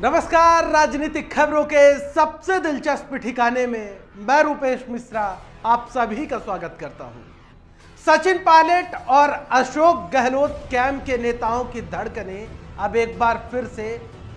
नमस्कार। राजनीतिक खबरों के सबसे दिलचस्प ठिकाने में मैं रूपेश मिश्रा आप सभी का स्वागत करता हूं। सचिन पायलट और अशोक गहलोत कैंप के नेताओं की धड़कनें अब एक बार फिर से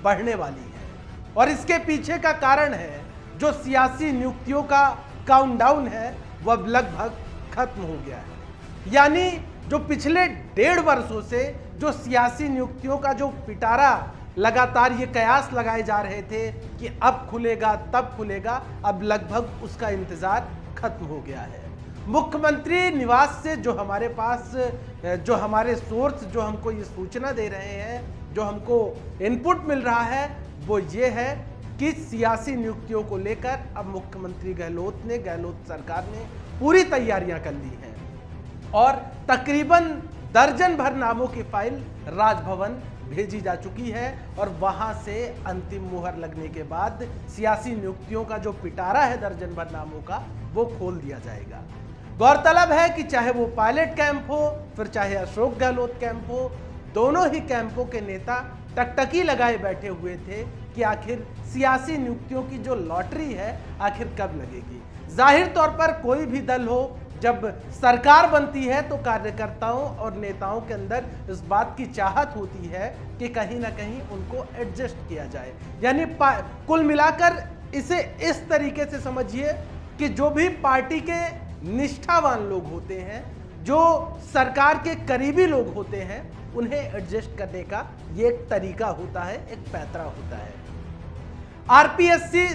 बढ़ने वाली है और इसके पीछे का कारण है जो सियासी नियुक्तियों का काउंटडाउन है वह अब लगभग खत्म हो गया है। यानी जो पिछले 1.5 वर्षों से जो सियासी नियुक्तियों का जो पिटारा लगातार ये कयास लगाए जा रहे थे कि अब खुलेगा तब खुलेगा, अब लगभग उसका इंतजार खत्म हो गया है। मुख्यमंत्री निवास से जो हमारे पास जो हमारे सोर्स जो हमको ये सूचना दे रहे हैं, जो हमको इनपुट मिल रहा है वो ये है कि सियासी नियुक्तियों को लेकर अब मुख्यमंत्री गहलोत सरकार ने पूरी तैयारियां कर ली हैं और तकरीबन दर्जन भर नामों की फाइल राजभवन भेजी जा चुकी है और वहां से अंतिम मुहर लगने के बाद सियासी नियुक्तियों का जो पिटारा है दर्जन भर नामों का वो खोल दिया जाएगा। गौरतलब है कि चाहे वो पायलट कैंप हो फिर चाहे अशोक गहलोत कैंप हो, दोनों ही कैंपों के नेता टकटकी लगाए बैठे हुए थे कि आखिर सियासी नियुक्तियों की जो लॉटरी है आखिर कब लगेगी। जाहिर तौर पर कोई भी दल हो जब सरकार बनती है तो कार्यकर्ताओं और नेताओं के अंदर इस बात की चाहत होती है कि कहीं ना कहीं उनको एडजस्ट किया जाए। यानी कुल मिलाकर इसे इस तरीके से समझिए कि जो भी पार्टी के निष्ठावान लोग होते हैं, जो सरकार के करीबी लोग होते हैं, उन्हें एडजस्ट करने का ये एक तरीका होता है, एक पैतरा होता है। आरपीएससी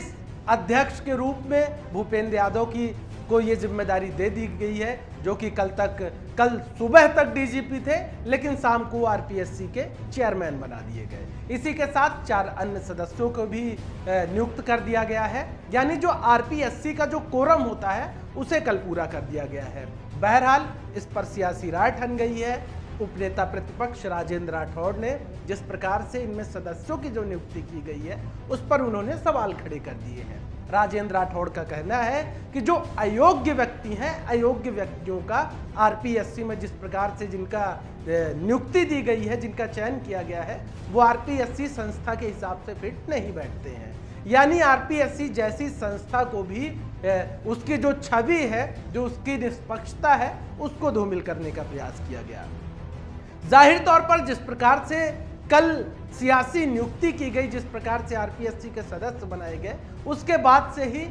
अध्यक्ष के रूप में भूपेंद्र यादव की को ये जिम्मेदारी दे दी गई है, जो कि कल सुबह तक डीजीपी थे लेकिन शाम को आरपीएससी के चेयरमैन बना दिए गए। इसी के साथ 4 अन्य सदस्यों को भी नियुक्त कर दिया गया है। यानी जो आरपीएससी का जो कोरम होता है उसे कल पूरा कर दिया गया है। बहरहाल इस पर सियासी राय ठन गई है। उपनेता प्रतिपक्ष राजेंद्र राठौड़ ने जिस प्रकार से इनमें सदस्यों की जो नियुक्ति की गई है उस पर उन्होंने सवाल खड़े कर दिए हैं। राजेंद्र राठौड़ का कहना है कि जो अयोग्य व्यक्ति हैं, अयोग्य व्यक्तियों का आरपीएससी में जिस प्रकार से जिनका नियुक्ति दी गई है, जिनका चयन किया गया है, वो आरपीएससी संस्था के हिसाब से फिट नहीं बैठते हैं। यानी आरपीएससी जैसी संस्था को भी उसकी जो छवि है, जो उसकी निष्पक्षता है, उसको धूमिल करने का प्रयास किया गया। जाहिर तौर पर जिस प्रकार से कल सियासी नियुक्ति की गई, जिस प्रकार से आरपीएससी के सदस्य बनाए गए, उसके बाद से ही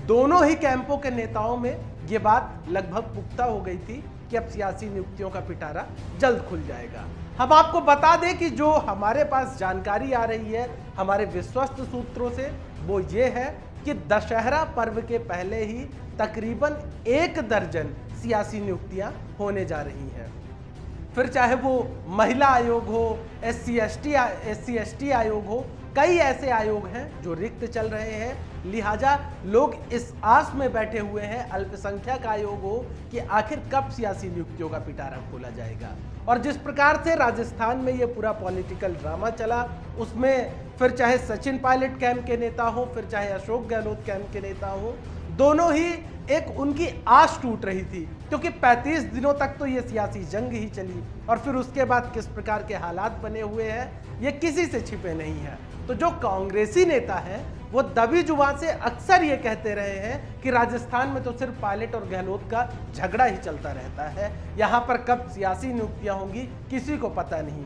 दोनों ही कैंपों के नेताओं में ये बात लगभग पुख्ता हो गई थी कि अब सियासी नियुक्तियों का पिटारा जल्द खुल जाएगा। हम आपको बता दें कि जो हमारे पास जानकारी आ रही है हमारे विश्वस्त सूत्रों से, वो ये है कि दशहरा पर्व के पहले ही तकरीबन 1 दर्जन सियासी नियुक्तियां होने जा रही हैं। फिर चाहे वो महिला आयोग हो, एससी एसटी आयोग हो, कई ऐसे आयोग हैं जो रिक्त चल रहे हैं। लिहाजा लोग इस आस में बैठे हुए हैं, अल्पसंख्यक आयोग हो, कि आखिर कब सियासी नियुक्तियों का पिटारा खोला जाएगा। और जिस प्रकार से राजस्थान में ये पूरा पॉलिटिकल ड्रामा चला, उसमें फिर चाहे सचिन पायलट कैंप के नेता हो फिर चाहे अशोक गहलोत कैंप के नेता हो, दोनों ही एक उनकी आस टूट रही थी, क्योंकि 35 दिनों तक तो ये सियासी जंग ही चली और फिर उसके बाद किस प्रकार के हालात बने हुए हैं ये किसी से छिपे नहीं है। तो जो कांग्रेसी नेता हैं वो दबी जुबान से अक्सर ये कहते रहे हैं कि राजस्थान में तो सिर्फ पायलट और गहलोत का झगड़ा ही चलता रहता है, यहाँ पर कब सियासी नियुक्तियां होंगी किसी को पता नहीं।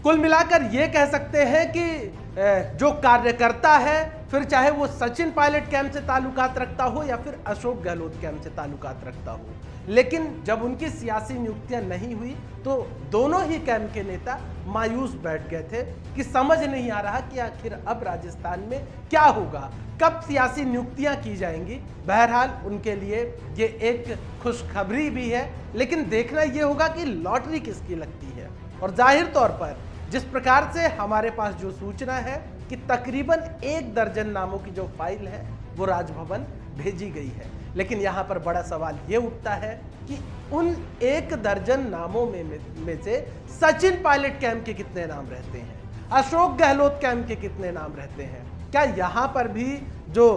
कुल मिलाकर ये कह सकते हैं कि जो कार्यकर्ता है, फिर चाहे वो सचिन पायलट कैंप से ताल्लुकात रखता हो या फिर अशोक गहलोत कैंप से ताल्लुकात रखता हो, लेकिन जब उनकी सियासी नियुक्तियां नहीं हुई तो दोनों ही कैंप के नेता मायूस बैठ गए थे कि समझ नहीं आ रहा कि आखिर अब राजस्थान में क्या होगा, कब सियासी नियुक्तियां की जाएंगी। बहरहाल उनके लिए ये एक खुशखबरी भी है, लेकिन देखना ये होगा कि लॉटरी किसकी लगती है। और जाहिर तौर पर जिस प्रकार से हमारे पास जो सूचना है कि तकरीबन 1 दर्जन नामों की जो फाइल है वो राजभवन भेजी गई है, लेकिन यहाँ पर बड़ा सवाल ये उठता है कि उन 1 दर्जन नामों में से सचिन पायलट कैंप के कितने नाम रहते हैं, अशोक गहलोत कैंप के कितने नाम रहते हैं। क्या यहाँ पर भी जो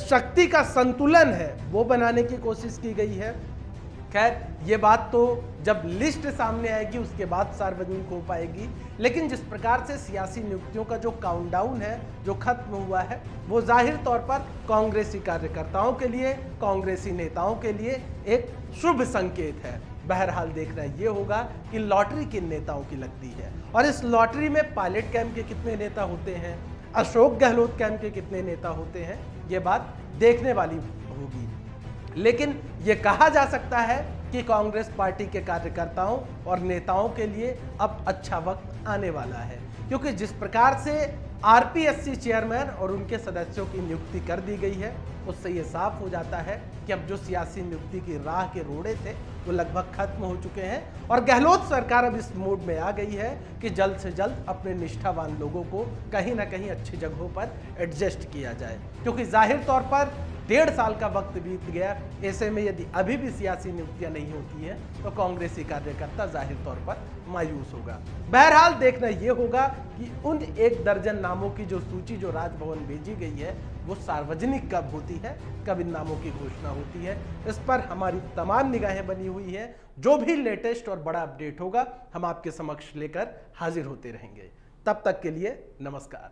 शक्ति का संतुलन है वो बनाने की कोशिश की गई है। खैर ये बात तो जब लिस्ट सामने आएगी उसके बाद सार्वजनिक हो पाएगी, लेकिन जिस प्रकार से सियासी नियुक्तियों का जो काउंटडाउन है, जो खत्म हुआ है, वो जाहिर तौर पर कांग्रेसी कार्यकर्ताओं के लिए, कांग्रेसी नेताओं के लिए एक शुभ संकेत है। बहरहाल देखना ये होगा कि लॉटरी किन नेताओं की लगती है और इस लॉटरी में पायलट कैंप के कितने नेता होते हैं, अशोक गहलोत कैंप के कितने नेता होते हैं, ये बात देखने वाली होगी। लेकिन ये कहा जा सकता है कि कांग्रेस पार्टी के कार्यकर्ताओं और नेताओं के लिए अब अच्छा वक्त आने वाला है, क्योंकि जिस प्रकार से आरपीएससी चेयरमैन और उनके सदस्यों की नियुक्ति कर दी गई है, उससे ये साफ हो जाता है कि अब जो सियासी नियुक्ति की राह के रोड़े थे वो लगभग खत्म हो चुके हैं और गहलोत सरकार अब इस मूड में आ गई है कि जल्द से जल्द अपने निष्ठावान लोगों को कहीं ना कहीं अच्छी जगहों पर एडजस्ट किया जाए, क्योंकि जाहिर तौर पर 1.5 साल का वक्त बीत गया। ऐसे में यदि अभी भी सियासी नियुक्तियां नहीं होती हैं तो कांग्रेसी कार्यकर्ता जाहिर तौर पर मायूस होगा। बहरहाल देखना यह होगा कि उन 1 दर्जन नामों की जो सूची जो राजभवन भेजी गई है वो सार्वजनिक कब होती है, कब इन नामों की घोषणा होती है, इस पर हमारी तमाम निगाहें बनी हुई है। जो भी लेटेस्ट और बड़ा अपडेट होगा हम आपके समक्ष लेकर हाजिर होते रहेंगे। तब तक के लिए नमस्कार।